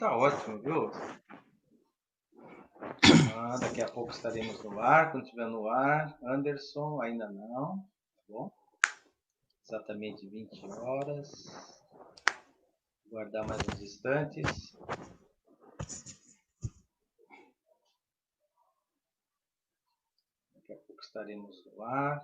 tá ótimo, viu? Daqui a pouco estaremos no ar. Quando estiver no ar, Anderson, ainda não. Tá bom? Exatamente 20 horas. Guardar mais uns instantes. Daqui a pouco estaremos no ar.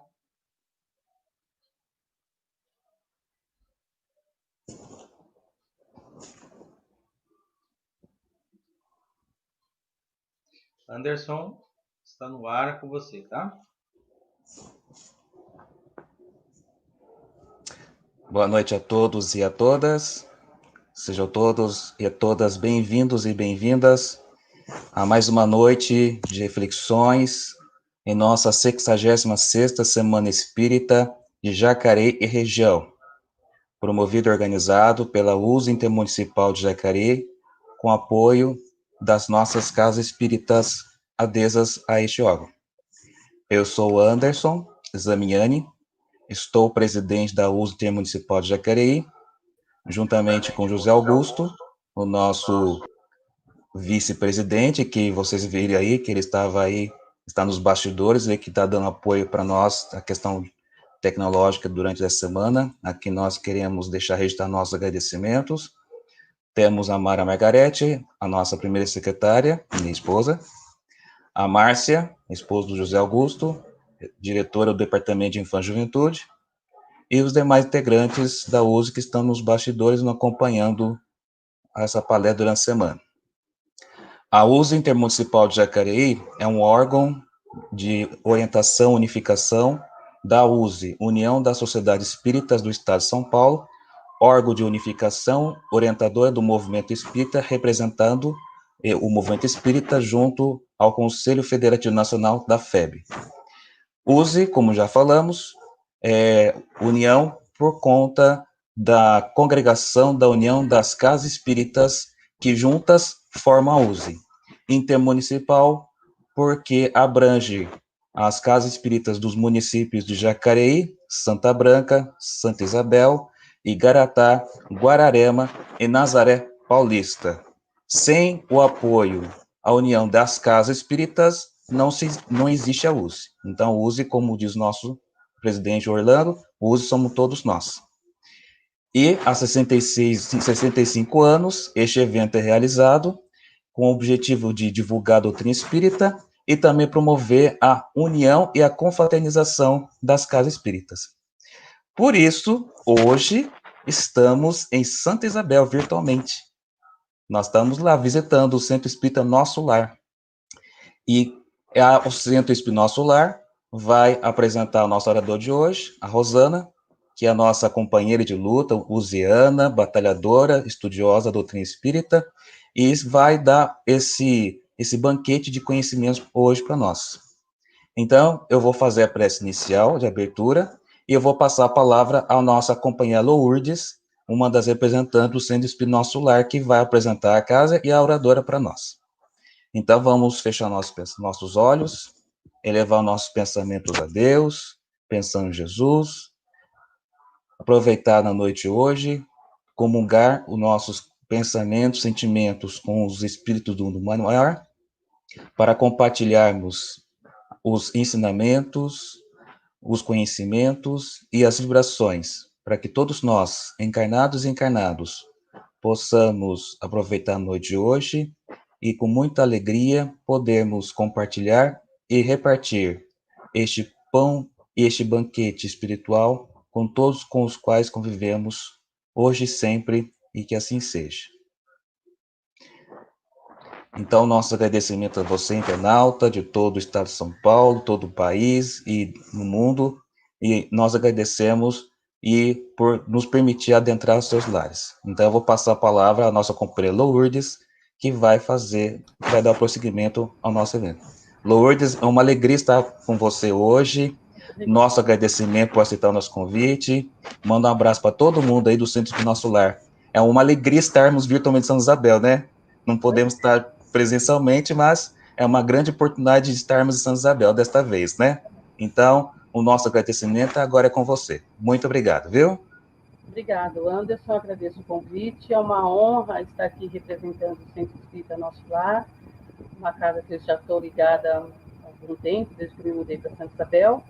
Anderson, está no ar com você, tá? Boa noite a todos e a todas. Sejam todos e todas bem-vindos e bem-vindas a mais uma noite de reflexões em nossa 66ª Semana Espírita de Jacareí e região, promovido e organizado pela USA Intermunicipal de Jacareí, com apoio das nossas casas espíritas adesas a este órgão. Eu sou Anderson Zamiani, estou presidente da USA Intermunicipal de Jacareí, juntamente com José Augusto, o nosso vice-presidente, que vocês viram aí, que ele estava aí, está nos bastidores, e que está dando apoio para nós, a questão tecnológica durante essa semana. Aqui nós queremos deixar registrar nossos agradecimentos. Temos a Mara Margarete, a nossa primeira secretária, minha esposa, a Márcia, esposa do José Augusto, diretora do Departamento de Infância e Juventude, e os demais integrantes da USE que estão nos bastidores nos acompanhando essa palestra durante a semana. A USA Intermunicipal de Jacareí é um órgão de orientação e unificação da USE, União das Sociedades Espíritas do Estado de São Paulo, órgão de unificação orientador do movimento espírita, representando o movimento espírita junto ao Conselho Federativo Nacional da FEB. USE, como já falamos, é união por conta da congregação da União das Casas Espíritas, que juntas formam a USE. Intermunicipal, porque abrange as casas espíritas dos municípios de Jacareí, Santa Branca, Santa Isabel, Igaratá, Guararema e Nazaré Paulista. Sem o apoio à União das Casas Espíritas, não existe a USE. Então, USE, como diz nosso presidente Orlando, USE somos todos nós. E há 65 anos, este evento é realizado com o objetivo de divulgar a doutrina espírita e também promover a união e a confraternização das casas espíritas. Por isso, hoje, estamos em Santa Isabel, virtualmente. Nós estamos lá visitando o Centro Espírita Nosso Lar. E o Centro Espírita Nosso Lar vai apresentar o nosso orador de hoje, a Rosana, que é a nossa companheira de luta, usiana, batalhadora, estudiosa da doutrina espírita, e vai dar esse banquete de conhecimentos hoje para nós. Então, eu vou fazer a prece inicial de abertura, e eu vou passar a palavra à nossa companheira Lourdes, uma das representantes do Centro Espírita Nosso Lar, que vai apresentar a casa e a oradora para nós. Então, vamos fechar nossos olhos, elevar nossos pensamentos a Deus, pensando em Jesus, aproveitar na noite de hoje, comungar os nossos pensamentos, sentimentos com os espíritos do mundo maior, para compartilharmos os ensinamentos, os conhecimentos e as vibrações, para que todos nós, encarnados e encarnados, possamos aproveitar a noite de hoje e, com muita alegria, podermos compartilhar e repartir este pão e este banquete espiritual com todos com os quais convivemos hoje e sempre, e que assim seja. Então, nosso agradecimento a você, internauta, de todo o estado de São Paulo, todo o país e no mundo, e nós agradecemos e por nos permitir adentrar os seus lares. Então, eu vou passar a palavra à nossa companheira Lourdes, que vai dar prosseguimento ao nosso evento. Lourdes, é uma alegria estar com você hoje. Nosso agradecimento por aceitar o nosso convite. Manda um abraço para todo mundo aí do Centro do Nosso Lar. É uma alegria estarmos virtualmente em São Isabel, né? Não podemos estar presencialmente, mas é uma grande oportunidade de estarmos em Santa Isabel desta vez, né? Então, o nosso agradecimento agora é com você. Muito obrigado, viu? Obrigada, Anderson, agradeço o convite, é uma honra estar aqui representando o Centro Espírita Nosso Lar, uma casa que eu já estou ligada há algum tempo, desde que me mudei para Santa Isabel.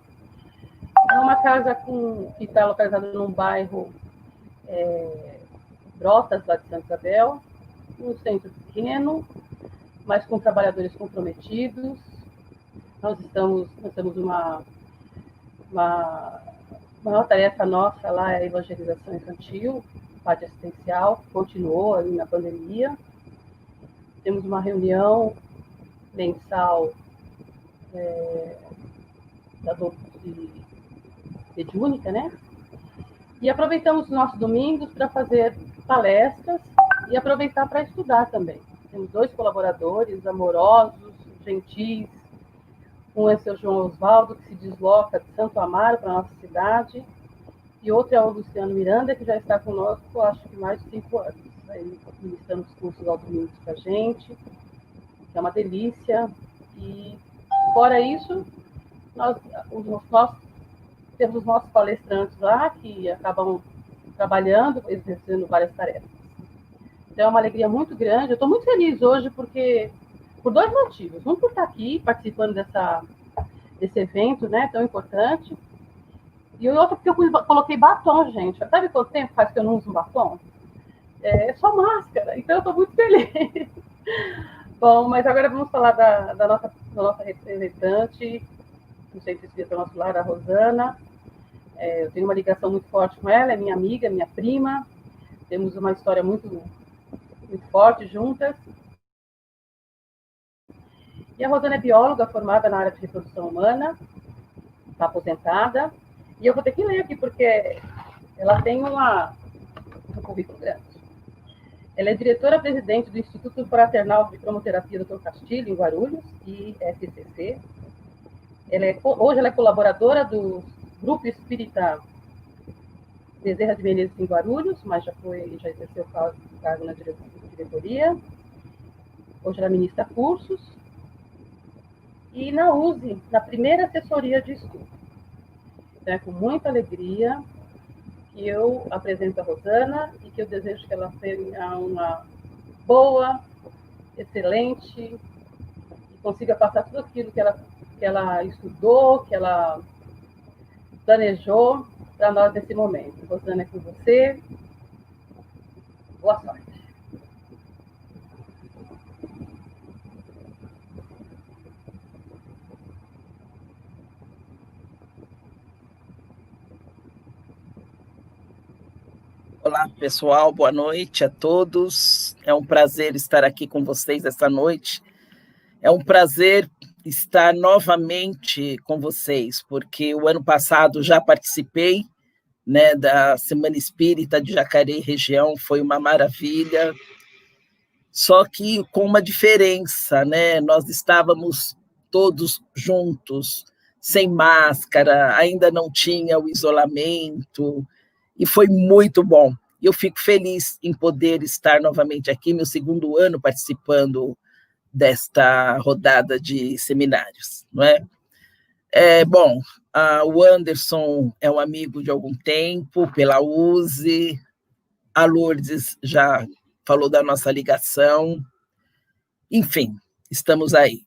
É uma casa que está localizada num bairro Brotas, lá de Santa Isabel, um centro pequeno, mas com trabalhadores comprometidos. Nós temos uma maior tarefa nossa lá é a evangelização infantil, parte assistencial, continuou ali na pandemia. Temos uma reunião mensal da rede única, né? E aproveitamos os nossos domingos para fazer palestras e aproveitar para estudar também. Temos 2 colaboradores amorosos, gentis. Um é o seu João Osvaldo, que se desloca de Santo Amaro para a nossa cidade, e outro é o Luciano Miranda, que já está conosco, acho que mais de 5 anos. Ele ministrando os cursos aos domingos para a gente, que é uma delícia. E, fora isso, nós temos os nossos palestrantes lá, que acabam trabalhando, exercendo várias tarefas. Então, é uma alegria muito grande. Eu estou muito feliz hoje, porque por 2 motivos. Um, por estar aqui, participando desse evento, né, tão importante. E o outro, porque eu coloquei batom, gente. Sabe quanto tempo faz que eu não uso um batom? É só máscara. Então, eu estou muito feliz. Bom, mas agora vamos falar da nossa representante, no Centro Espírita Nosso Lar, a Rosana. Eu tenho uma ligação muito forte com ela, é minha amiga, minha prima. Temos uma história muito, muito forte juntas. E a Rosana é bióloga formada na área de reprodução humana, está aposentada. E eu vou ter que ler aqui, porque ela tem um currículo grande. Ela é diretora-presidente do Instituto Fraternal de Cromoterapia Dr. Castilho, em Guarulhos, e FCC. Hoje ela é colaboradora do Grupo Espírita Bezerra de Menezes, em Guarulhos, mas já exerceu o cargo na diretoria. Hoje ela ministra cursos. E na USE, na primeira assessoria de estudo. Então, é com muita alegria que eu apresento a Rosana e que eu desejo que ela tenha uma boa, excelente, e consiga passar tudo aquilo que ela estudou, que ela planejou para nós nesse momento. Rosana, é com você. Boa sorte. Olá, pessoal, boa noite a todos. É um prazer estar aqui com vocês esta noite. É um prazer estar novamente com vocês, porque o ano passado já participei, né, da Semana Espírita de Jacareí região, foi uma maravilha. Só que com uma diferença, né? Nós estávamos todos juntos, sem máscara, ainda não tinha o isolamento, e foi muito bom. Eu fico feliz em poder estar novamente aqui, meu 2º ano participando desta rodada de seminários, não é? Bom, o Anderson é um amigo de algum tempo, pela USE, a Lourdes já falou da nossa ligação, enfim, estamos aí.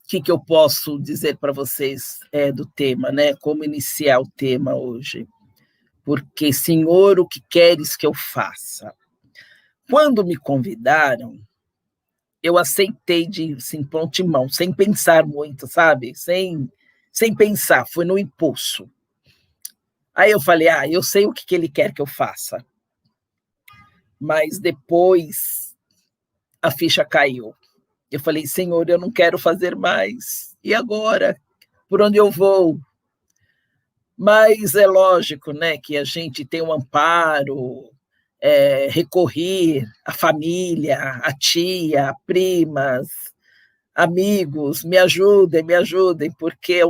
Que eu posso dizer para vocês do tema, né? Como iniciar o tema hoje? Porque, Senhor, o que queres que eu faça? Quando me convidaram, eu aceitei de assim, prontimão, sem pensar muito, sabe? Sem pensar, foi no impulso. Aí eu falei, eu sei o que ele quer que eu faça. Mas depois a ficha caiu. Eu falei, Senhor, eu não quero fazer mais. E agora? Por onde eu vou? Mas é lógico, né, que a gente tem um amparo, recorrer à família, à tia, primas, amigos, me ajudem, porque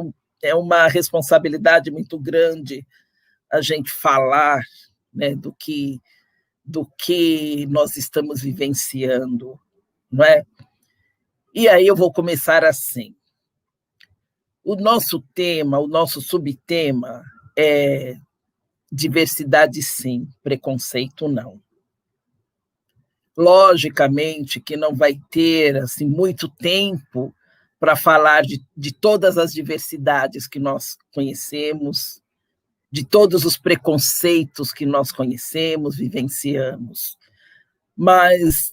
é uma responsabilidade muito grande a gente falar, né, do que nós estamos vivenciando, não é? E aí eu vou começar assim. O nosso tema, o nosso subtema diversidade sim, preconceito não. Logicamente que não vai ter assim, muito tempo para falar de todas as diversidades que nós conhecemos, de todos os preconceitos que nós conhecemos, vivenciamos. Mas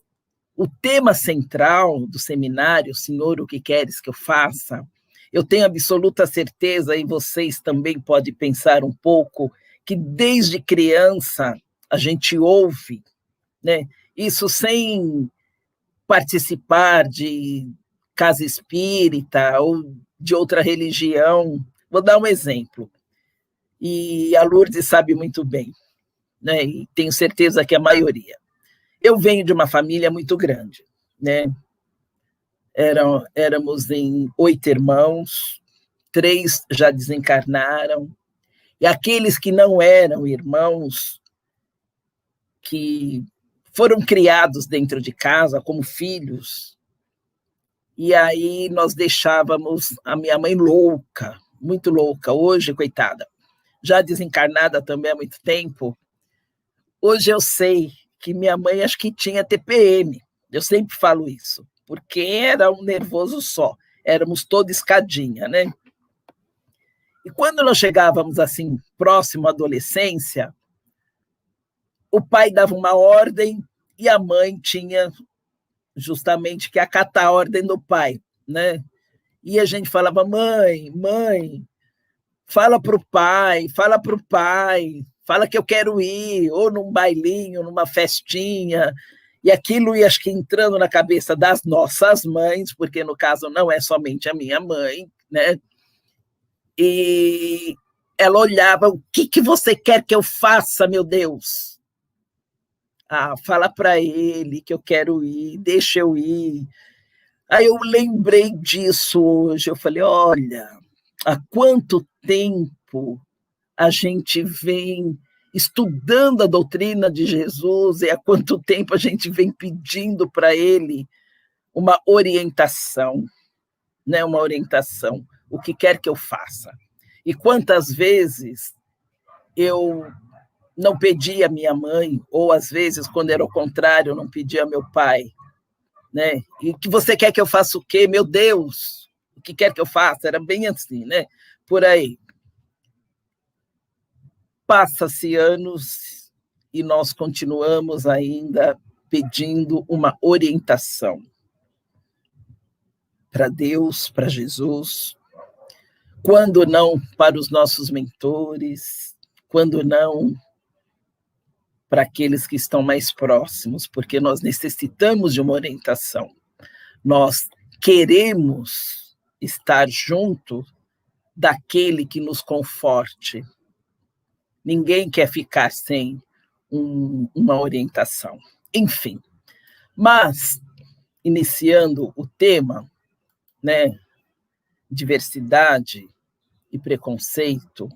o tema central do seminário, Senhor, o que queres que eu faça? Eu tenho absoluta certeza, e vocês também podem pensar um pouco, que desde criança a gente ouve, né? Isso sem participar de casa espírita ou de outra religião. Vou dar um exemplo, e a Lourdes sabe muito bem, né? E tenho certeza que a maioria. Eu venho de uma família muito grande, né? Éramos em 8 irmãos, 3 já desencarnaram, e aqueles que não eram irmãos, que foram criados dentro de casa como filhos, e aí nós deixávamos a minha mãe louca, muito louca, hoje, coitada, já desencarnada também há muito tempo, hoje eu sei que minha mãe acho que tinha TPM, eu sempre falo isso, porque era um nervoso só, éramos toda escadinha, né? E quando nós chegávamos assim, próximo à adolescência, o pai dava uma ordem e a mãe tinha justamente que acatar a ordem do pai, né? E a gente falava, mãe, fala para o pai, fala que eu quero ir, ou num bailinho, numa festinha, e aquilo ia, acho que, entrando na cabeça das nossas mães, porque no caso não é somente a minha mãe, né? E ela olhava, o que você quer que eu faça, meu Deus? Fala para ele que eu quero ir, deixa eu ir. Aí eu lembrei disso hoje, eu falei, olha, há quanto tempo a gente vem estudando a doutrina de Jesus e há quanto tempo a gente vem pedindo para ele uma orientação, né? Uma orientação, o que quer que eu faça. E quantas vezes eu não pedi a minha mãe, ou às vezes, quando era o contrário, eu não pedi a meu pai, né? E que você quer que eu faça o quê? Meu Deus, o que quer que eu faça? Era bem assim, né? Por aí. Passa-se anos e nós continuamos ainda pedindo uma orientação para Deus, para Jesus, quando não para os nossos mentores, quando não para aqueles que estão mais próximos, porque nós necessitamos de uma orientação. Nós queremos estar junto daquele que nos conforte. Ninguém quer ficar sem uma orientação. Enfim, mas, iniciando o tema, né, diversidade e preconceito,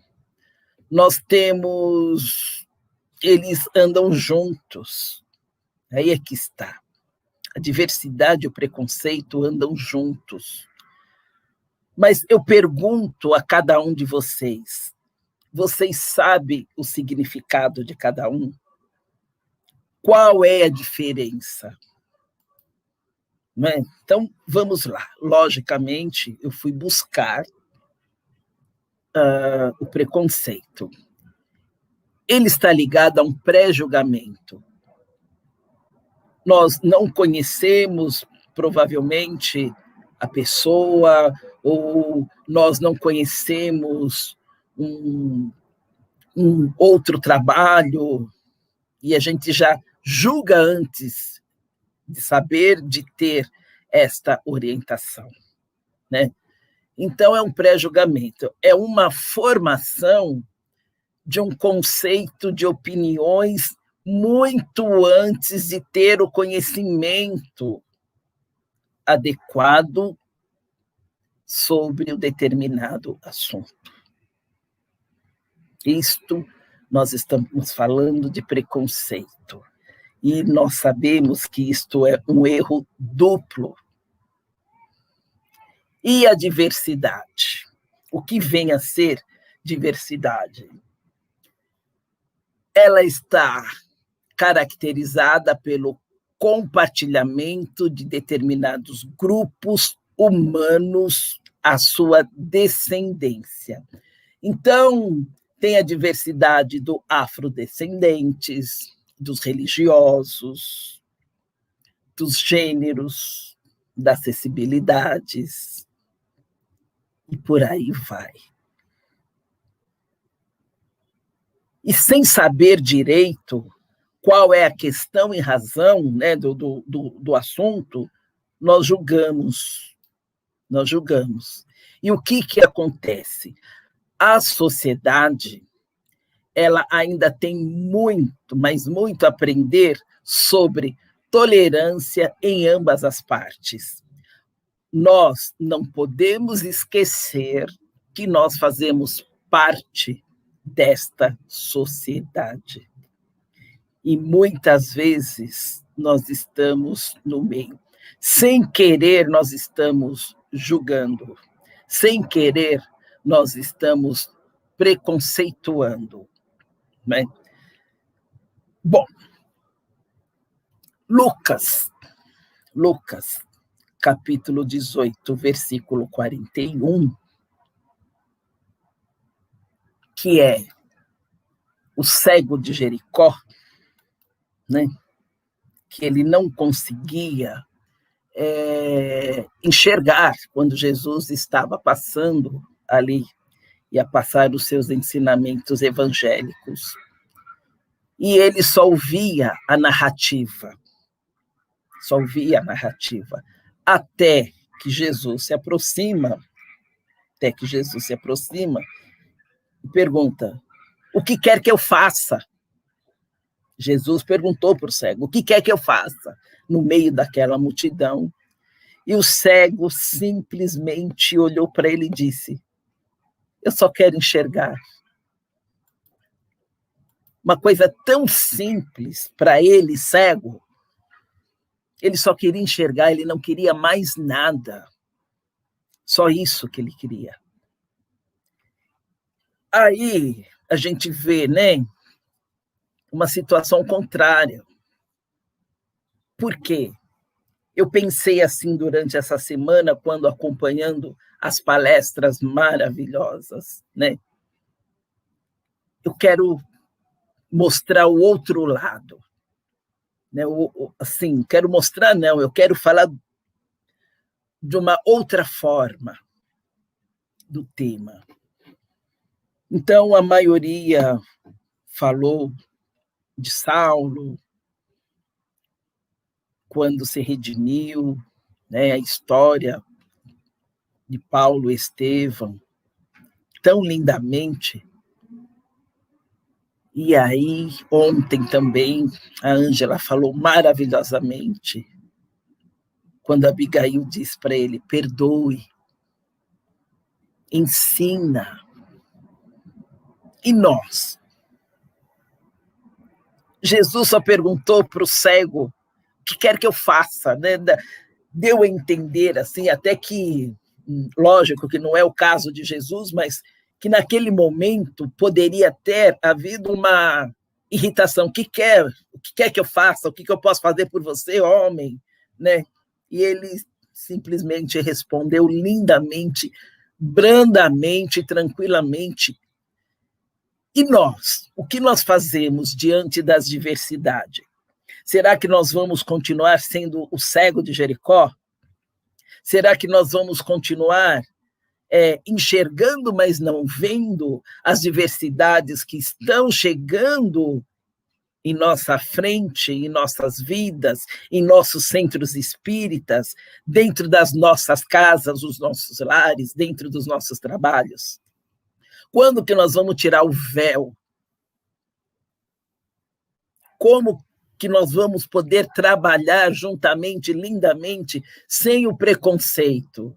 nós temos, eles andam juntos, aí é que está. A diversidade e o preconceito andam juntos. Mas eu pergunto a cada um de vocês, vocês sabem o significado de cada um? Qual é a diferença? Não é? Então, vamos lá. Logicamente, eu fui buscar o preconceito. Ele está ligado a um pré-julgamento. Nós não conhecemos, provavelmente, a pessoa, ou nós não conhecemos um outro trabalho, e a gente já julga antes de saber, de ter esta orientação, né? Então, é um pré-julgamento, é uma formação de um conceito de opiniões muito antes de ter o conhecimento adequado sobre o determinado assunto. Isto, nós estamos falando de preconceito. E nós sabemos que isto é um erro duplo. E a diversidade? O que vem a ser diversidade? Ela está caracterizada pelo compartilhamento de determinados grupos humanos, a sua descendência. Então, tem a diversidade do afrodescendentes, dos religiosos, dos gêneros, das acessibilidades, e por aí vai. E sem saber direito qual é a questão e razão, né, do assunto, nós julgamos. Nós julgamos. E o que acontece? A sociedade, ela ainda tem muito, mas muito a aprender sobre tolerância em ambas as partes. Nós não podemos esquecer que nós fazemos parte desta sociedade. E muitas vezes nós estamos no meio. Sem querer, nós estamos julgando. Sem querer, nós estamos preconceituando. Né? Bom, Lucas, capítulo 18, versículo 41, que é o cego de Jericó, né? Que ele não conseguia enxergar quando Jesus estava passando ali, ia passar os seus ensinamentos evangélicos. E ele só ouvia a narrativa, até que Jesus se aproxima e pergunta: o que quer que eu faça? Jesus perguntou para o cego: o que quer que eu faça? No meio daquela multidão. E o cego simplesmente olhou para ele e disse: eu só quero enxergar. Uma coisa tão simples para ele, cego. Ele só queria enxergar, ele não queria mais nada. Só isso que ele queria. Aí a gente vê, né, uma situação contrária. Por quê? Eu pensei assim durante essa semana, quando acompanhando as palestras maravilhosas, né? Eu quero mostrar o outro lado. Né? Assim, quero mostrar, não, eu quero falar de uma outra forma do tema. Então, a maioria falou de Saulo, quando se redimiu, né, a história de Paulo e Estevão, tão lindamente. E aí, ontem também, a Ângela falou maravilhosamente, quando a Abigail diz para ele: perdoe, ensina. E nós? Jesus só perguntou para o cego: o que quer que eu faça? Né? Deu a entender, assim, até que, lógico que não é o caso de Jesus, mas que naquele momento poderia ter havido uma irritação. O que quer que eu faça? O que eu posso fazer por você, homem? Né? E ele simplesmente respondeu lindamente, brandamente, tranquilamente: e nós? O que nós fazemos diante das diversidades? Será que nós vamos continuar sendo o cego de Jericó? Será que nós vamos continuar enxergando, mas não vendo as diversidades que estão chegando em nossa frente, em nossas vidas, em nossos centros espíritas, dentro das nossas casas, os nossos lares, dentro dos nossos trabalhos? Quando que nós vamos tirar o véu? Como que nós vamos poder trabalhar juntamente, lindamente, sem o preconceito?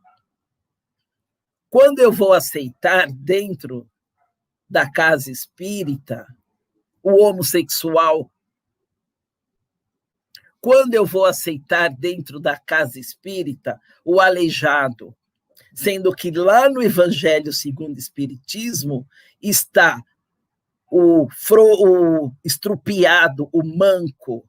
Quando eu vou aceitar dentro da casa espírita o homossexual? Quando eu vou aceitar dentro da casa espírita o aleijado? sendo que lá no Evangelho segundo o Espiritismo está o estrupiado, o manco.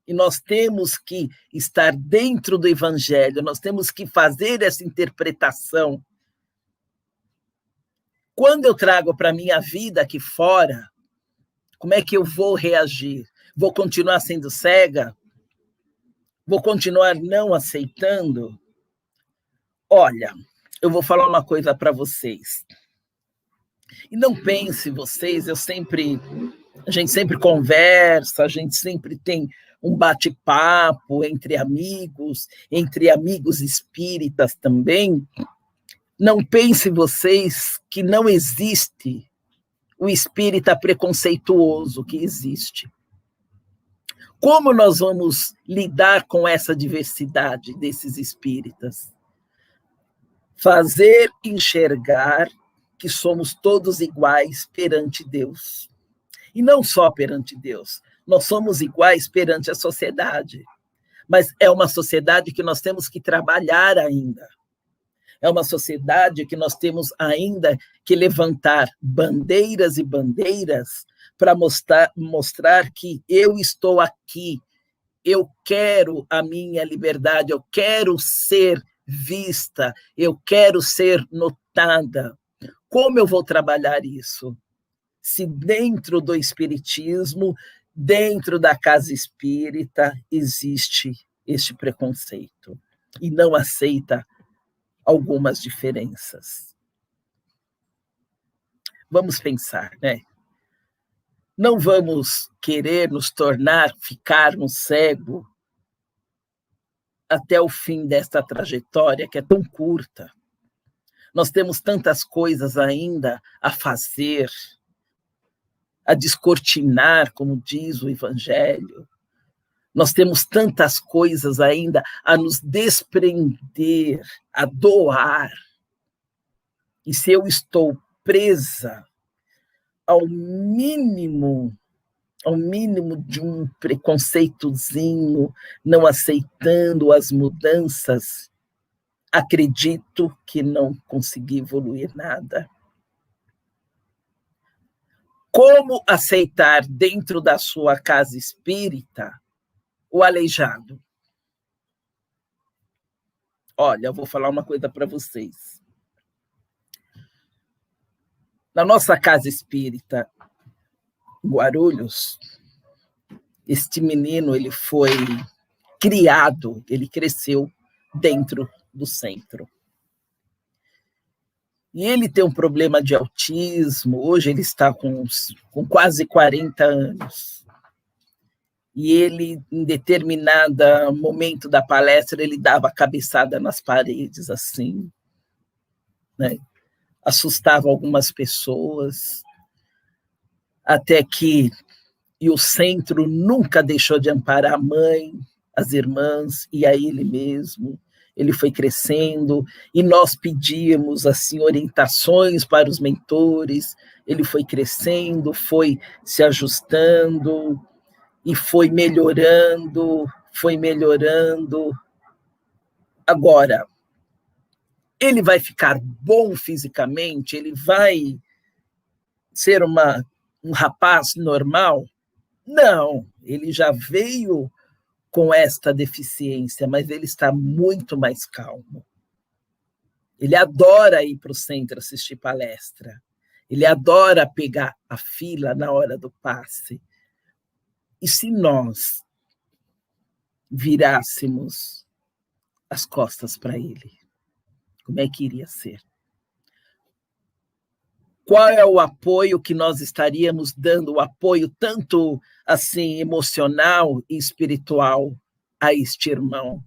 E nós temos que estar dentro do Evangelho, nós temos que fazer essa interpretação. Quando eu trago para a minha vida aqui fora, como é que eu vou reagir? Vou continuar sendo cega? Vou continuar não aceitando? Olha, eu vou falar uma coisa para vocês. E não pense vocês, a gente sempre conversa, a gente sempre tem um bate-papo entre amigos espíritas também. Não pense vocês que não existe o espírita preconceituoso, que existe. Como nós vamos lidar com essa diversidade desses espíritas? Fazer enxergar que somos todos iguais perante Deus. E não só perante Deus, nós somos iguais perante a sociedade. Mas é uma sociedade que nós temos que trabalhar ainda. É uma sociedade que nós temos ainda que levantar bandeiras e bandeiras para mostrar que eu estou aqui, eu quero a minha liberdade, eu quero ser vista, eu quero ser notada. Como eu vou trabalhar isso? Se dentro do espiritismo, dentro da casa espírita, existe este preconceito e não aceita algumas diferenças. Vamos pensar, né? Não vamos querer nos tornar, ficarmos cegos até o fim desta trajetória que é tão curta. Nós temos tantas coisas ainda a fazer, a descortinar, como diz o Evangelho. Nós temos tantas coisas ainda a nos desprender, a doar. E se eu estou presa ao mínimo de um preconceitozinho, não aceitando as mudanças, acredito que não consegui evoluir nada. Como aceitar dentro da sua casa espírita o aleijado? Olha, eu vou falar uma coisa para vocês. Na nossa casa espírita, em Guarulhos, este menino, ele foi criado, ele cresceu dentro do centro. E ele tem um problema de autismo, hoje ele está com quase 40 anos. E ele, em determinado momento da palestra, ele dava cabeçada nas paredes, assim, né? Assustava algumas pessoas, até que o centro nunca deixou de amparar a mãe, as irmãs e a ele mesmo. Ele foi crescendo e nós pedíamos assim orientações para os mentores. Ele foi crescendo, foi se ajustando e foi melhorando. Agora, ele vai ficar bom fisicamente? Ele vai ser um rapaz normal? Não, ele já veio com esta deficiência, mas ele está muito mais calmo. Ele adora ir para o centro assistir palestra. Ele adora pegar a fila na hora do passe. E se nós virássemos as costas para ele, como é que iria ser? Qual é o apoio que nós estaríamos dando, o apoio tanto assim emocional e espiritual a este irmão?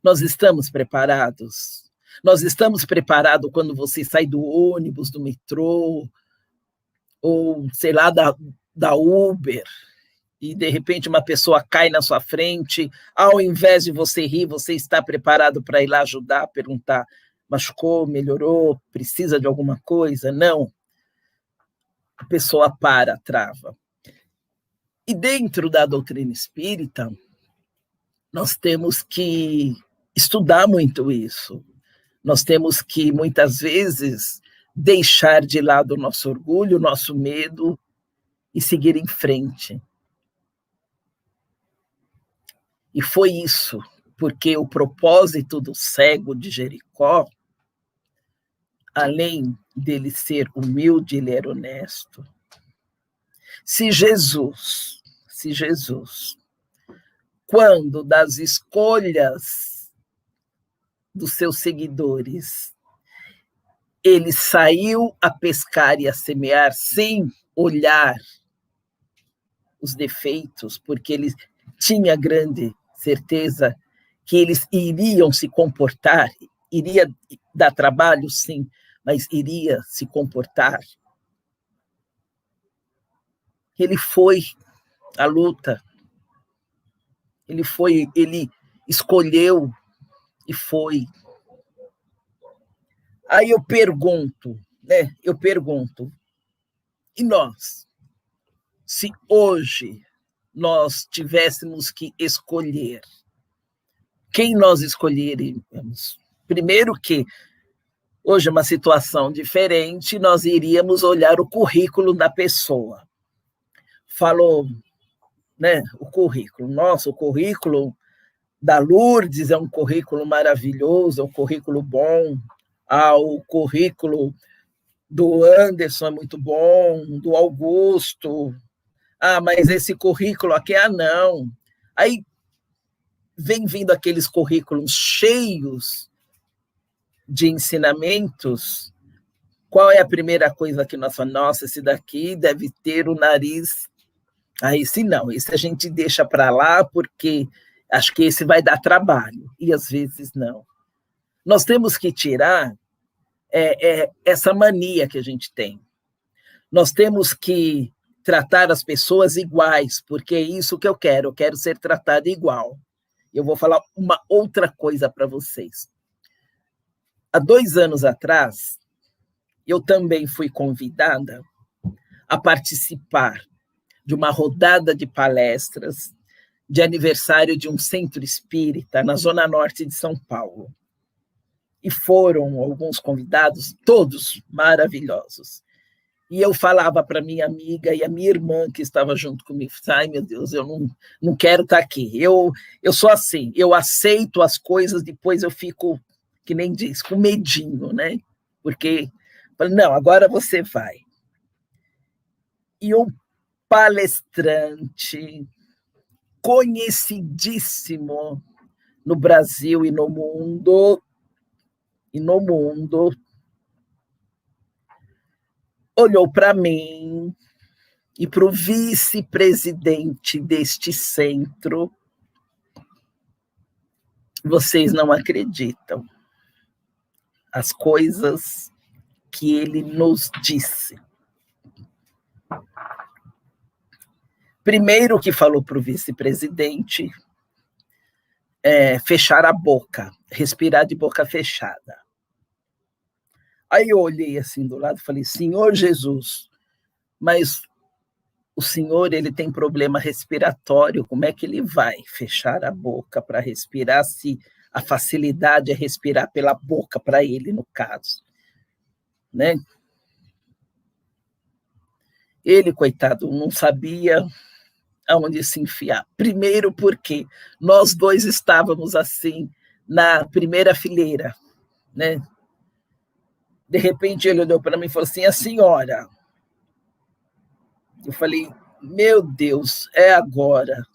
Nós estamos preparados? Nós estamos preparados quando você sai do ônibus, do metrô, ou, sei lá, da Uber, e de repente uma pessoa cai na sua frente, ao invés de você rir, você está preparado para ir lá ajudar, perguntar: machucou, melhorou, precisa de alguma coisa? Não. A pessoa trava. E dentro da doutrina espírita, nós temos que estudar muito isso. Nós temos que, muitas vezes, deixar de lado o nosso orgulho, o nosso medo e seguir em frente. E foi isso, porque o propósito do cego de Jericó, além dele ser humilde, ele era honesto. Se Jesus, quando das escolhas dos seus seguidores, ele saiu a pescar e a semear sem olhar os defeitos, porque ele tinha grande certeza que eles iriam se comportar, iria dar trabalho, sim, mas iria se comportar. Ele foi à luta, ele escolheu e foi. Aí eu pergunto, e nós? Se hoje nós tivéssemos que escolher, quem nós escolheríamos? Primeiro que hoje é uma situação diferente, nós iríamos olhar o currículo da pessoa. Falou, né, o currículo. Nossa, o currículo da Lourdes é um currículo maravilhoso, é um currículo bom. O currículo do Anderson é muito bom, do Augusto. Mas esse currículo aqui, não. Aí vem vindo aqueles currículos cheios de ensinamentos. Qual é a primeira coisa que nós falamos? Nossa, esse daqui deve ter o nariz. Esse não, esse a gente deixa para lá porque acho que esse vai dar trabalho. E às vezes não. Nós temos que tirar essa mania que a gente tem. Nós temos que tratar as pessoas iguais, porque é isso que eu quero ser tratada igual. Eu vou falar uma outra coisa para vocês. Há 2 anos atrás, eu também fui convidada a participar de uma rodada de palestras de aniversário de um centro espírita na Zona Norte de São Paulo. E foram alguns convidados, todos maravilhosos. E eu falava para minha amiga e a minha irmã que estava junto comigo, meu Deus, eu não quero estar aqui. Eu sou assim, eu aceito as coisas, depois eu fico, que nem diz, com medinho, né? Porque, não, agora você vai. E um palestrante conhecidíssimo no Brasil e no mundo, olhou para mim e para o vice-presidente deste centro. Vocês não acreditam as coisas que ele nos disse. Primeiro que falou para o vice-presidente fechar a boca, respirar de boca fechada. Aí eu olhei assim do lado e falei, Senhor Jesus, mas o senhor ele tem problema respiratório, como é que ele vai fechar a boca para respirar se a facilidade é respirar pela boca para ele, no caso? Né? Ele, coitado, não sabia aonde se enfiar. Primeiro porque nós dois estávamos assim na primeira fileira, né? De repente ele olhou para mim e falou assim, a senhora. Eu falei, meu Deus, é agora,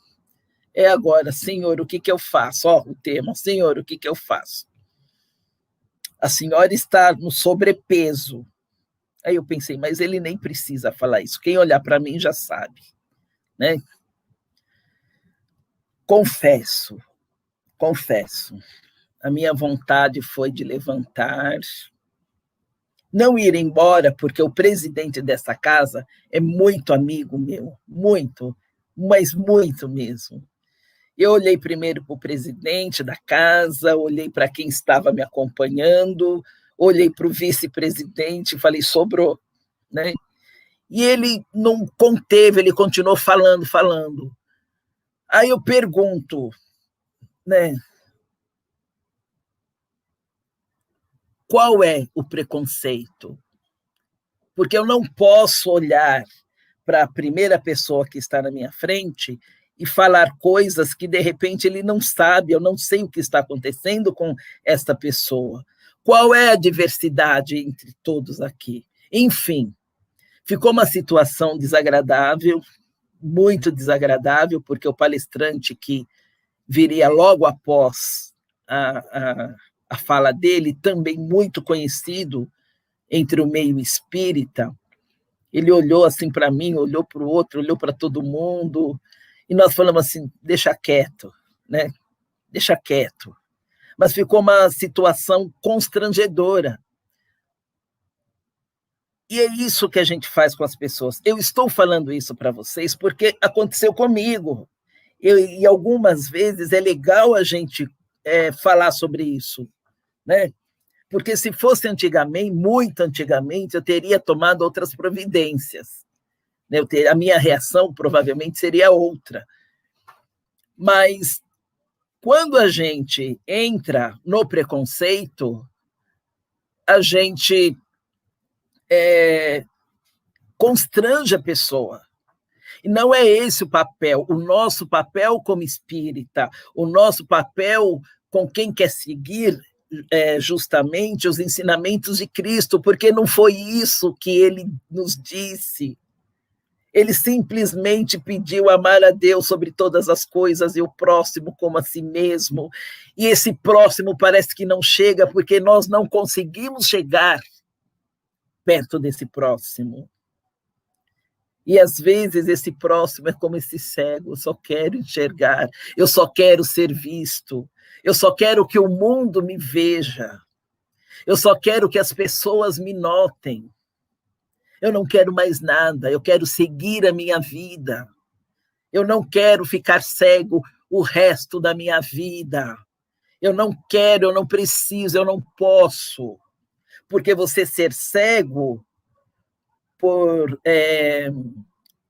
Senhor, o que eu faço? O tema, Senhor, o que eu faço? A senhora está no sobrepeso. Aí eu pensei, mas ele nem precisa falar isso, quem olhar para mim já sabe, né? Confesso, a minha vontade foi de levantar, não ir embora, porque o presidente dessa casa é muito amigo meu, muito, mas muito mesmo. Eu olhei primeiro para o presidente da casa, olhei para quem estava me acompanhando, olhei para o vice-presidente e falei, sobrou, né? E ele não conteve, ele continuou falando. Aí eu pergunto, né? Qual é o preconceito? Porque eu não posso olhar para a primeira pessoa que está na minha frente e falar coisas que, de repente, ele não sabe, eu não sei o que está acontecendo com esta pessoa. Qual é a diversidade entre todos aqui? Enfim, ficou uma situação desagradável, muito desagradável, porque o palestrante que viria logo após a fala dele, também muito conhecido entre o meio espírita, ele olhou assim para mim, olhou para o outro, olhou para todo mundo, e nós falamos assim, deixa quieto, né? Deixa quieto. Mas ficou uma situação constrangedora. E é isso que a gente faz com as pessoas. Eu estou falando isso para vocês porque aconteceu comigo. E algumas vezes é legal a gente falar sobre isso, né? Porque se fosse antigamente, muito antigamente, eu teria tomado outras providências. Né? A minha reação provavelmente seria outra. Mas quando a gente entra no preconceito, a gente constrange a pessoa. E não é esse o papel. O nosso papel como espírita, o nosso papel com quem quer seguir justamente os ensinamentos de Cristo, porque não foi isso que ele nos disse. Ele simplesmente pediu amar a Deus sobre todas as coisas e o próximo como a si mesmo. E esse próximo parece que não chega porque nós não conseguimos chegar perto desse próximo. E às vezes esse próximo é como esse cego, eu só quero enxergar, eu só quero ser visto, eu só quero que o mundo me veja, eu só quero que as pessoas me notem. Eu não quero mais nada, eu quero seguir a minha vida. Eu não quero ficar cego o resto da minha vida. Eu não quero, eu não preciso, eu não posso. Porque você ser cego por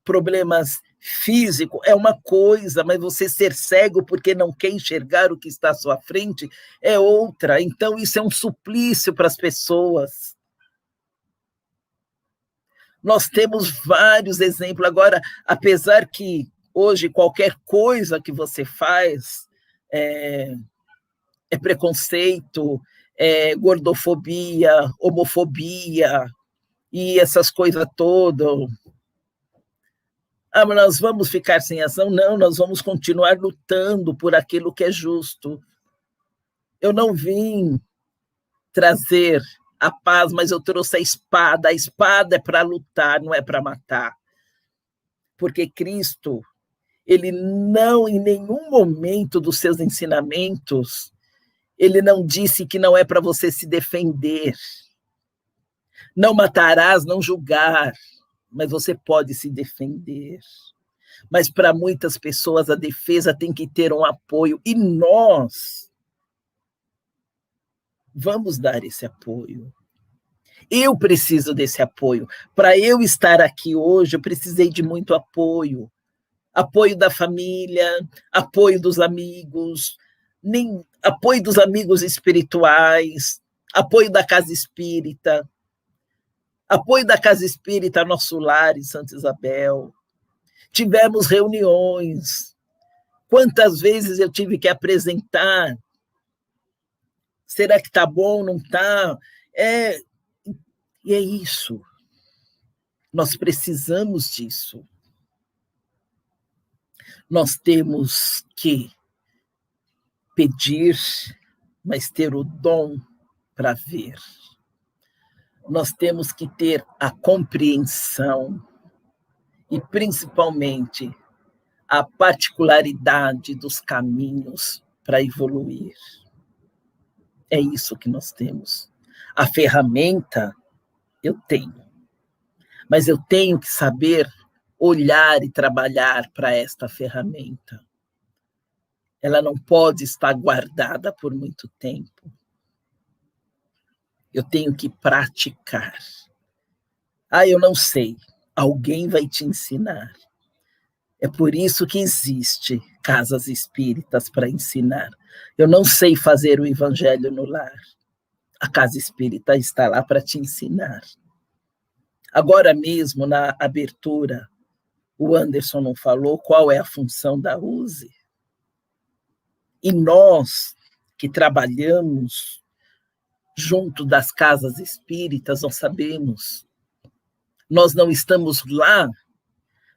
problemas físicos é uma coisa, mas você ser cego porque não quer enxergar o que está à sua frente é outra. Então, isso é um suplício para as pessoas. Nós temos vários exemplos. Agora, apesar que hoje qualquer coisa que você faz é preconceito, é gordofobia, homofobia e essas coisas todas. Mas nós vamos ficar sem ação? Não, nós vamos continuar lutando por aquilo que é justo. Eu não vim trazer a paz, mas eu trouxe a espada. A espada é para lutar, não é para matar. Porque Cristo, ele não, em nenhum momento dos seus ensinamentos, ele não disse que não é para você se defender. Não matarás, não julgar, mas você pode se defender. Mas para muitas pessoas a defesa tem que ter um apoio, e nós vamos dar esse apoio. Eu preciso desse apoio. Para eu estar aqui hoje, eu precisei de muito apoio. Apoio da família, apoio dos amigos, apoio dos amigos espirituais, apoio da casa espírita, apoio da Casa Espírita Nosso Lar em Santa Isabel. Tivemos reuniões. Quantas vezes eu tive que apresentar? Será que está bom, não está? E é isso. Nós precisamos disso. Nós temos que pedir, mas ter o dom para ver. Nós temos que ter a compreensão e, principalmente, a particularidade dos caminhos para evoluir. É isso que nós temos. A ferramenta eu tenho, mas eu tenho que saber olhar e trabalhar para esta ferramenta. Ela não pode estar guardada por muito tempo. Eu tenho que praticar. Eu não sei. Alguém vai te ensinar. É por isso que existe casas espíritas para ensinar. Eu não sei fazer o evangelho no lar. A casa espírita está lá para te ensinar. Agora mesmo, na abertura, o Anderson não falou qual é a função da USE. E nós, que trabalhamos junto das casas espíritas, nós sabemos, nós não estamos lá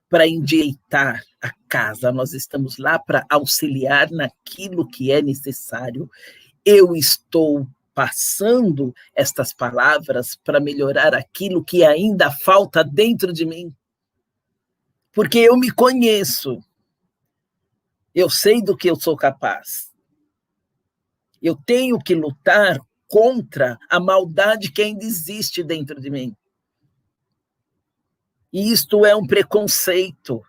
para endireitar a casa, nós estamos lá para auxiliar naquilo que é necessário. Eu estou passando estas palavras para melhorar aquilo que ainda falta dentro de mim. Porque eu me conheço. Eu sei do que eu sou capaz. Eu tenho que lutar contra a maldade que ainda existe dentro de mim. E isto é um preconceito.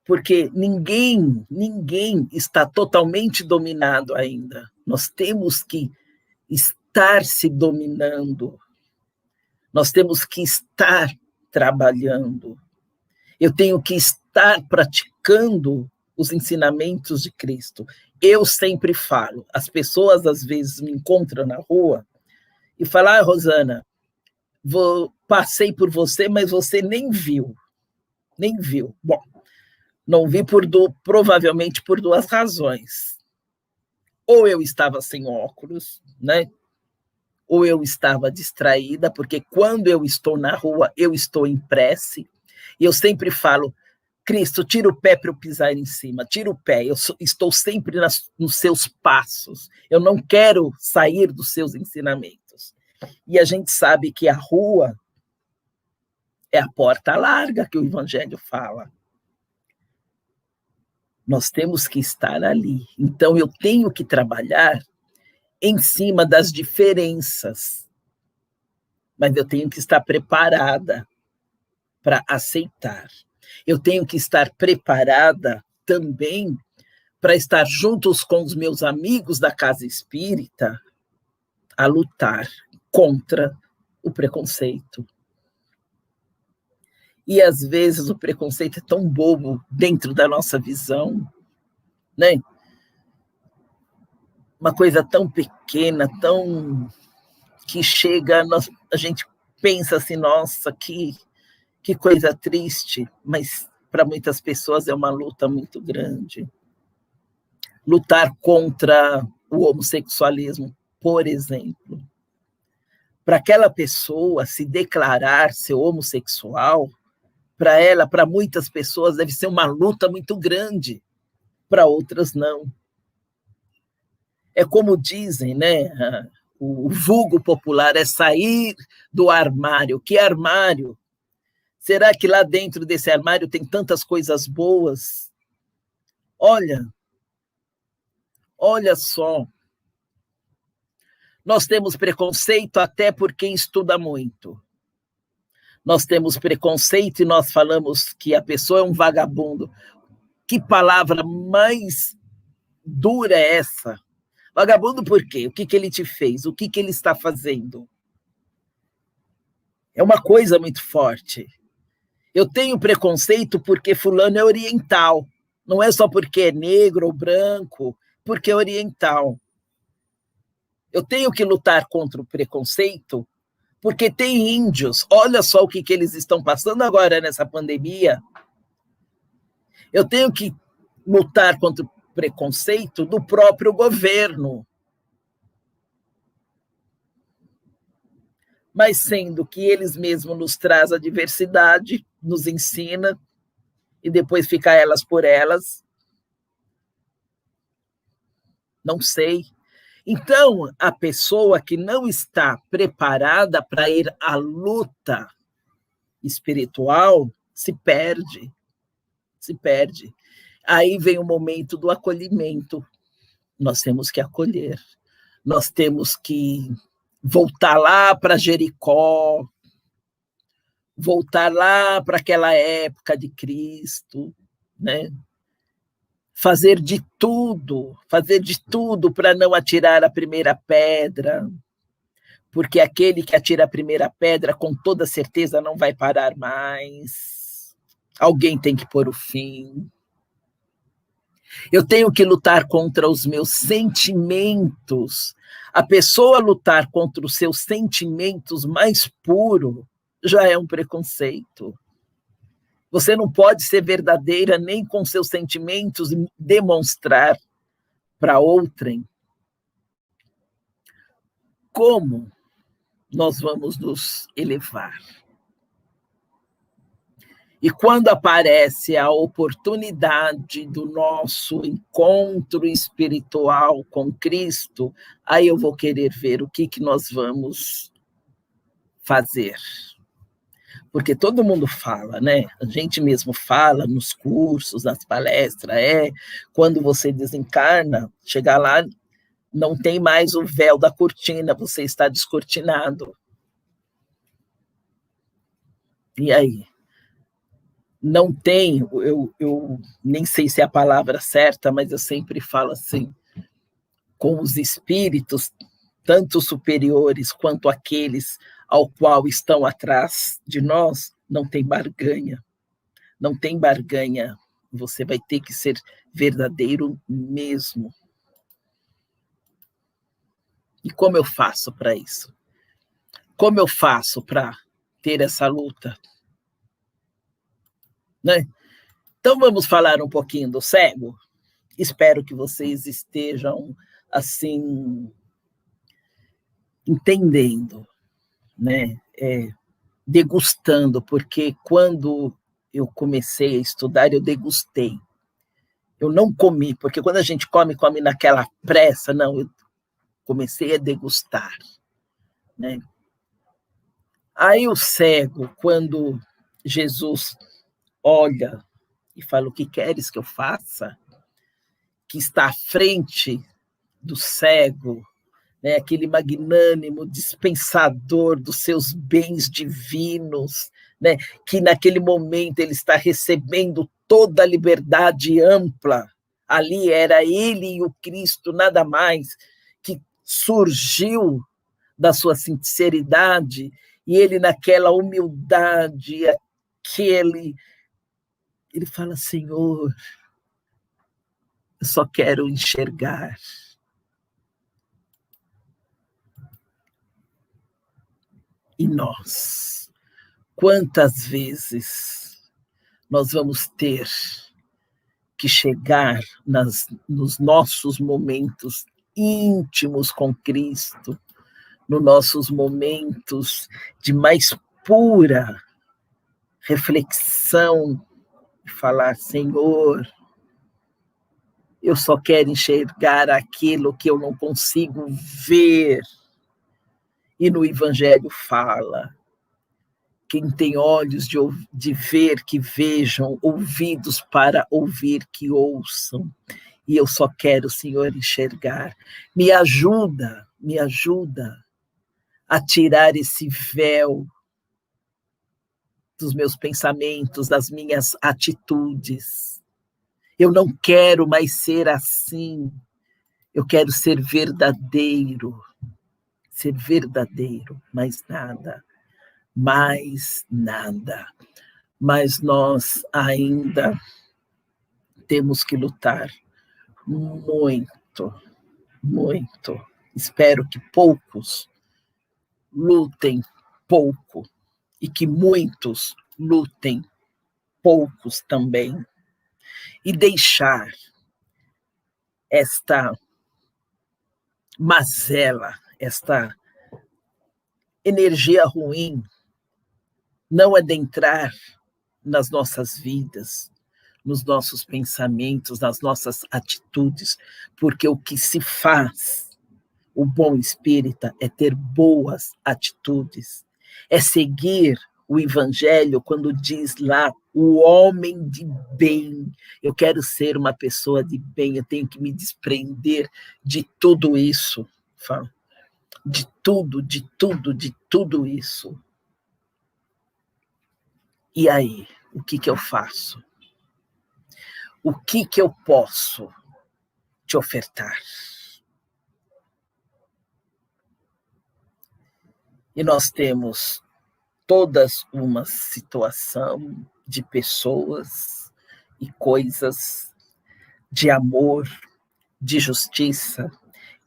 Porque ninguém está totalmente dominado ainda. Nós temos que estar se dominando. Nós temos que estar trabalhando. Eu tenho que estar praticando os ensinamentos de Cristo. Eu sempre falo, as pessoas às vezes me encontram na rua e falam, Rosana, passei por você, mas você nem viu. Nem viu. Bom, não vi provavelmente por duas razões. Ou eu estava sem óculos, né? Ou eu estava distraída, porque quando eu estou na rua, eu estou em prece, e eu sempre falo, Cristo, tira o pé para eu pisar em cima, tira o pé, eu estou sempre nos seus passos, eu não quero sair dos seus ensinamentos. E a gente sabe que a rua é a porta larga que o Evangelho fala. Nós temos que estar ali. Então, eu tenho que trabalhar em cima das diferenças, mas eu tenho que estar preparada para aceitar. Eu tenho que estar preparada também para estar juntos com os meus amigos da casa espírita a lutar contra o preconceito. E, às vezes, o preconceito é tão bobo dentro da nossa visão, né? Uma coisa tão pequena, que chega, a gente pensa assim, nossa, que coisa triste, mas para muitas pessoas é uma luta muito grande. Lutar contra o homossexualismo, por exemplo. Para aquela pessoa se declarar ser homossexual, para ela, para muitas pessoas, deve ser uma luta muito grande, para outras não. É como dizem, né? O vulgo popular é sair do armário. Que armário? Será que lá dentro desse armário tem tantas coisas boas? Olha só. Nós temos preconceito até por quem estuda muito. Nós temos preconceito e nós falamos que a pessoa é um vagabundo. Que palavra mais dura é essa? Vagabundo por quê? O que ele te fez? O que ele está fazendo? É uma coisa muito forte. Eu tenho preconceito porque fulano é oriental. Não é só porque é negro ou branco, porque é oriental. Eu tenho que lutar contra o preconceito porque tem índios. Olha só o que eles estão passando agora nessa pandemia. Eu tenho que lutar contra o preconceito do próprio governo. Mas sendo que eles mesmos nos trazem a diversidade, nos ensina, e depois fica elas por elas. Não sei. Então, a pessoa que não está preparada para ir à luta espiritual se perde. Se perde. Aí vem o momento do acolhimento. Nós temos que acolher. Nós temos que voltar lá para Jericó, voltar lá para aquela época de Cristo, né? Fazer de tudo para não atirar a primeira pedra, porque aquele que atira a primeira pedra, com toda certeza, não vai parar mais. Alguém tem que pôr o fim. Eu tenho que lutar contra os meus sentimentos. A pessoa lutar contra os seus sentimentos mais puros já é um preconceito. Você não pode ser verdadeira nem com seus sentimentos e demonstrar para outrem. Como nós vamos nos elevar? E quando aparece a oportunidade do nosso encontro espiritual com Cristo, aí eu vou querer ver o que nós vamos fazer. Porque todo mundo fala, né? A gente mesmo fala nos cursos, nas palestras, quando você desencarna, chegar lá, não tem mais o véu da cortina, você está descortinado. E aí? Não tem, eu nem sei se é a palavra certa, mas eu sempre falo assim, com os espíritos, tanto superiores quanto aqueles ao qual estão atrás de nós, não tem barganha. Não tem barganha. Você vai ter que ser verdadeiro mesmo. E como eu faço para isso? Como eu faço para ter essa luta? Né? Então vamos falar um pouquinho do cego. Espero que vocês estejam assim entendendo, né? Degustando, porque quando eu comecei a estudar, eu degustei. Eu não comi, porque quando a gente come naquela pressa, não, eu comecei a degustar, né? Aí o cego, quando Jesus olha e fala, o que queres que eu faça? Que está à frente do cego, né, aquele magnânimo dispensador dos seus bens divinos, né, que naquele momento ele está recebendo toda a liberdade ampla. Ali era ele e o Cristo, nada mais, que surgiu da sua sinceridade, e ele naquela humildade, ele fala, Senhor, eu só quero enxergar. E nós, quantas vezes nós vamos ter que chegar nos nossos momentos íntimos com Cristo, nos nossos momentos de mais pura reflexão, e falar, Senhor, eu só quero enxergar aquilo que eu não consigo ver. E no Evangelho fala, quem tem olhos de ver, que vejam, ouvidos para ouvir, que ouçam. E eu só quero, Senhor, enxergar. Me ajuda a tirar esse véu dos meus pensamentos, das minhas atitudes. Eu não quero mais ser assim. Eu quero ser verdadeiro, mais nada. Mais nada. Mas nós ainda temos que lutar muito, muito. Espero que poucos lutem pouco e que muitos lutem poucos também. E deixar esta mazela, esta energia ruim não adentrar nas nossas vidas, nos nossos pensamentos, nas nossas atitudes, porque o que se faz, o bom espírita, é ter boas atitudes, é seguir o Evangelho quando diz lá, o homem de bem. Eu quero ser uma pessoa de bem, eu tenho que me desprender de tudo isso, de tudo isso. E aí, o que eu faço? O que eu posso te ofertar? E nós temos todas uma situação de pessoas e coisas de amor, de justiça,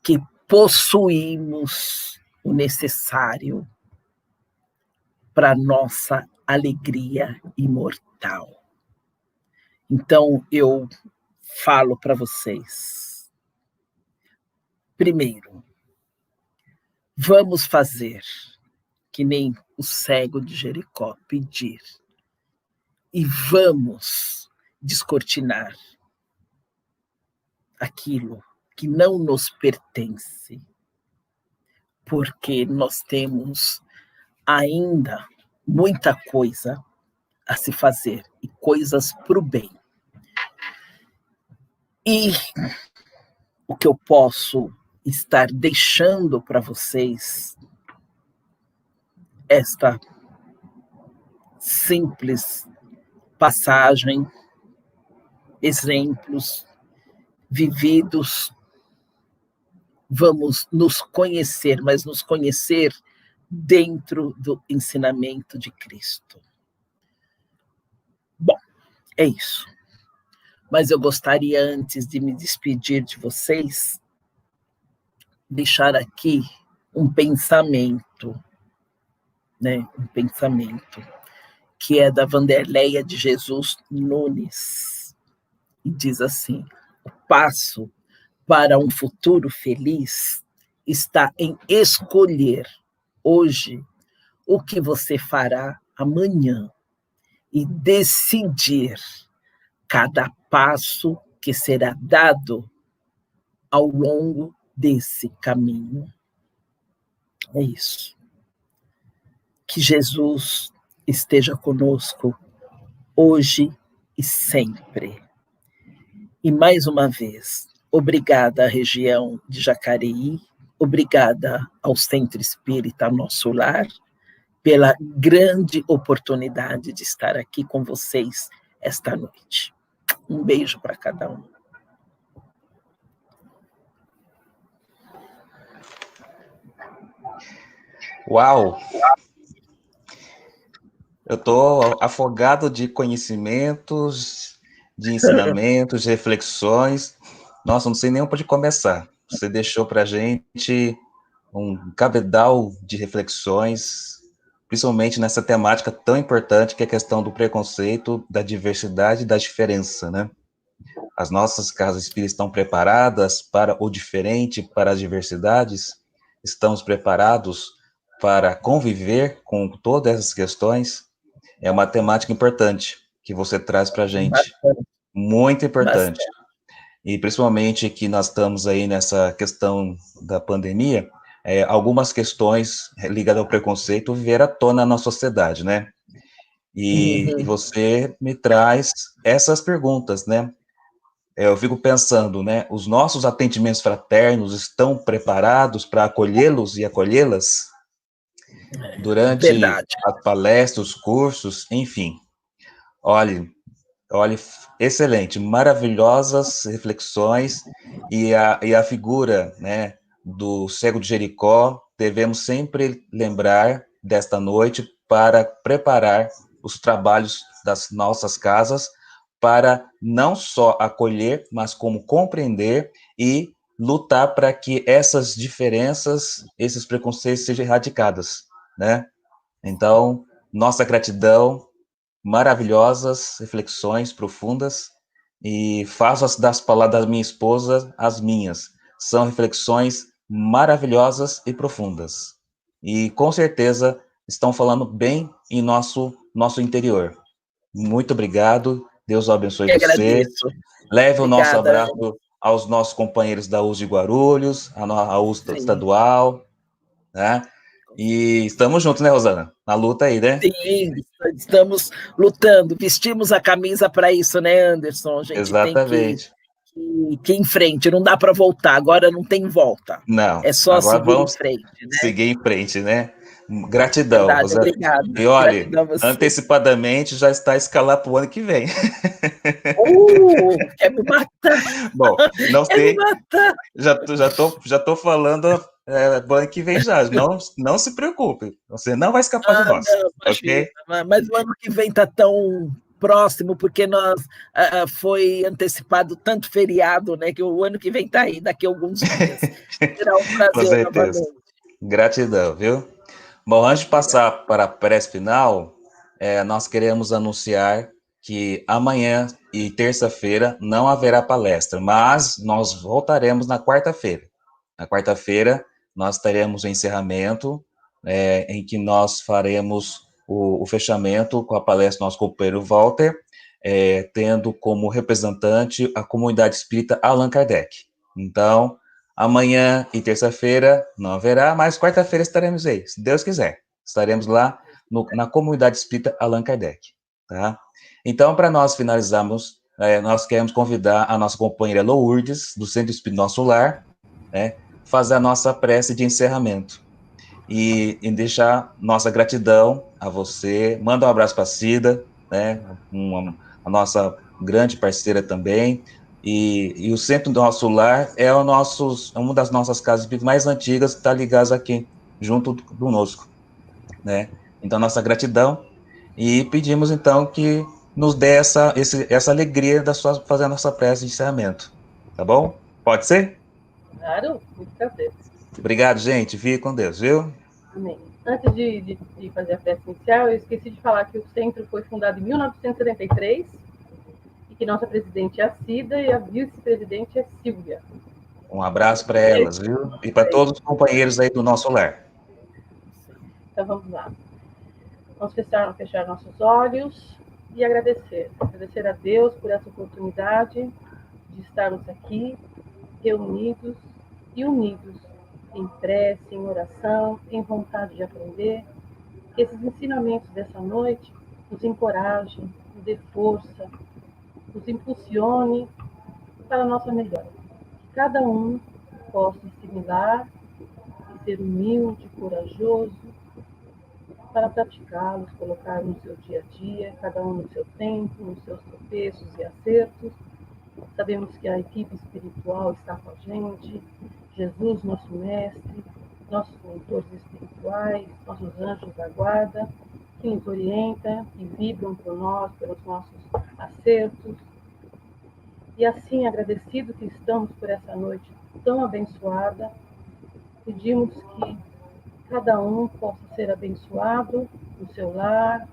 que possuímos o necessário para nossa alegria imortal. Então, eu falo para vocês, primeiro, vamos fazer que nem o cego de Jericó pedir, e vamos descortinar aquilo que não nos pertence, porque nós temos ainda muita coisa a se fazer, e coisas para o bem. E o que eu posso estar deixando para vocês, esta simples passagem, exemplos vividos, vamos nos conhecer, mas nos conhecer dentro do ensinamento de Cristo. Bom, é isso. Mas eu gostaria, antes de me despedir de vocês, deixar aqui um pensamento, né? Um pensamento que é da Vanderleia de Jesus Nunes. E diz assim: o passo para um futuro feliz está em escolher hoje o que você fará amanhã e decidir cada passo que será dado ao longo desse caminho. É isso. Que Jesus esteja conosco hoje e sempre. E mais uma vez, obrigada à região de Jacareí, obrigada ao Centro Espírita Nosso Lar, pela grande oportunidade de estar aqui com vocês esta noite. Um beijo para cada um. Uau! Eu estou afogado de conhecimentos, de ensinamentos, de reflexões. Nossa, não sei nem onde começar. Você deixou para a gente um cabedal de reflexões, principalmente nessa temática tão importante que é a questão do preconceito, da diversidade e da diferença, né? As nossas casas espíritas estão preparadas para o diferente, para as diversidades? Estamos preparados para conviver com todas essas questões? É uma temática importante que você traz para a gente. Bastante. Muito importante. Bastante. E principalmente que nós estamos aí nessa questão da pandemia, algumas questões ligadas ao preconceito vieram à tona na nossa sociedade, né? E você me traz essas perguntas, né? Eu fico pensando, né? Os nossos atendimentos fraternos estão preparados para acolhê-los e acolhê-las? Durante as palestras, os cursos, enfim. Olha, excelente, maravilhosas reflexões, e a figura, né, do cego de Jericó, devemos sempre lembrar desta noite para preparar os trabalhos das nossas casas, para não só acolher, mas como compreender e lutar para que essas diferenças, esses preconceitos sejam erradicados, né? Então, nossa gratidão, maravilhosas reflexões profundas, e faço das palavras da minha esposa as minhas. São reflexões maravilhosas e profundas. E, com certeza, estão falando bem em nosso interior. Muito obrigado. Deus o abençoe você. Agradeço. Leve o nosso abraço aos nossos companheiros da USP de Guarulhos, a USP estadual, né? E estamos juntos, né, Rosana? Na luta aí, né? Sim, estamos lutando, vestimos a camisa para isso, né, Anderson? A gente exatamente. Tem que ir em frente, não dá para voltar, agora não tem volta. Não. É só seguir em frente, né? Seguir em frente, né? Gratidão, verdade, Rosana. Obrigada. E olha, antecipadamente já está a escalar para o ano que vem. Quer me matar? Bom, não sei. Quer me matar? Já tô falando ano que vem já. Não se preocupe. Você não vai escapar de nós. Não, ok? Mas o ano que vem tá tão próximo, porque nós foi antecipado tanto feriado, né, que o ano que vem está aí, daqui a alguns dias. Será um Com prazer certeza. novamente. Gratidão, viu? Bom, antes de passar para a prece final, nós queremos anunciar que amanhã e terça-feira não haverá palestra, mas nós voltaremos na quarta-feira. Na quarta-feira, nós teremos o encerramento, em que nós faremos o fechamento com a palestra do nosso companheiro Walter, tendo como representante a comunidade espírita Allan Kardec. Então, amanhã e terça-feira não haverá, mas quarta-feira estaremos aí, se Deus quiser. Estaremos lá na comunidade espírita Allan Kardec, tá? Então, para nós finalizarmos, nós queremos convidar a nossa companheira Lourdes, do Centro Espírita Nosso Lar, né, fazer a nossa prece de encerramento. E deixar nossa gratidão a você. Manda um abraço para a Cida, né, a nossa grande parceira também. E o Centro do Nosso Lar é uma das nossas casas mais antigas que está ligada aqui, junto conosco, né? Então, nossa gratidão. E pedimos, então, que nos dê essa alegria de fazer a nossa prece de encerramento. Tá bom? Pode ser? Claro, muito prazer. Obrigado, gente. Fique com Deus, viu? Amém. Antes de fazer a prece inicial, eu esqueci de falar que o centro foi fundado em 1973 e que nossa presidente é a Cida e a vice-presidente é Silvia. Um abraço para elas, viu? E para todos os companheiros aí do Nosso Lar. Então vamos lá. Vamos fechar nossos olhos e agradecer. Agradecer a Deus por essa oportunidade de estarmos aqui, reunidos e unidos em prece, em oração, em vontade de aprender. Que esses ensinamentos dessa noite nos encorajem, nos dê força, nos impulsione para a nossa melhora. Que cada um possa assimilar e ser humilde, corajoso, para praticá-los, colocar no seu dia a dia, cada um no seu tempo, nos seus tropeços e acertos. Sabemos que a equipe espiritual está com a gente, Jesus, nosso mestre, nossos mentores espirituais, nossos anjos da guarda, que nos orientam e vibram por nós, pelos nossos acertos. E assim, agradecido que estamos por essa noite tão abençoada, pedimos que cada um possa ser abençoado no seu lar,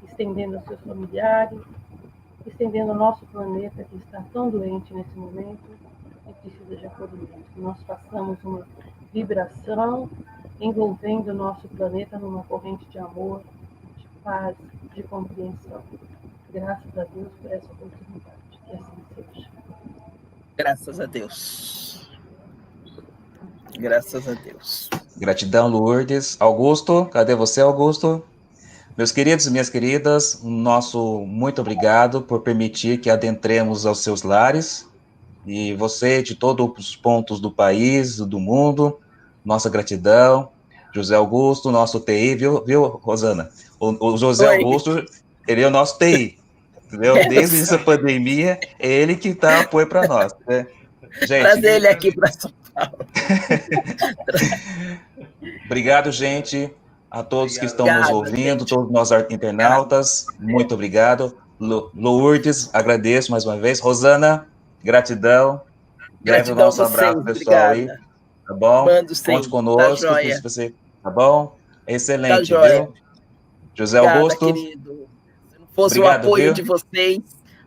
estendendo aos seus familiares, estendendo ao nosso planeta que está tão doente nesse momento e precisa de acolhimento. Que nós façamos uma vibração envolvendo o nosso planeta numa corrente de amor, de paz, de compreensão. Graças a Deus por essa oportunidade. Que assim seja. Graças a Deus. Graças a Deus. Gratidão, Lourdes. Augusto, cadê você, Augusto? Meus queridos e minhas queridas, nosso muito obrigado por permitir que adentremos aos seus lares. E você, de todos os pontos do país, do mundo, nossa gratidão. José Augusto, nosso TI, viu, Rosana? O José Oi. Augusto, ele é o nosso TI, entendeu? Desde essa pandemia, é ele que dá apoio para nós, né? Gente, trazer ele aqui para São Paulo. Obrigado, gente, a todos que estão nos ouvindo, gente. todos nós internautas, muito obrigado. Lourdes, agradeço mais uma vez. Rosana, gratidão. Leve o nosso abraço, pessoal, aí, tá bom? Mando sim. Conte conosco, tá se você, tá bom? Excelente, tá viu? José Obrigada, Augusto. Querido. Se não fosse obrigado, o apoio viu? de vocês,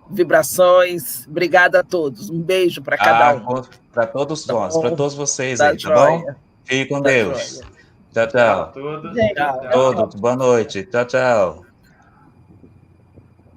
vibrações, obrigada a todos. Um beijo para cada um. Para todos tá nós, para todos vocês tá aí, tá bom? Fique com Deus. Joia. Tchau, tchau. Tchau a todos. Gente, Todos, boa noite. Tchau, tchau.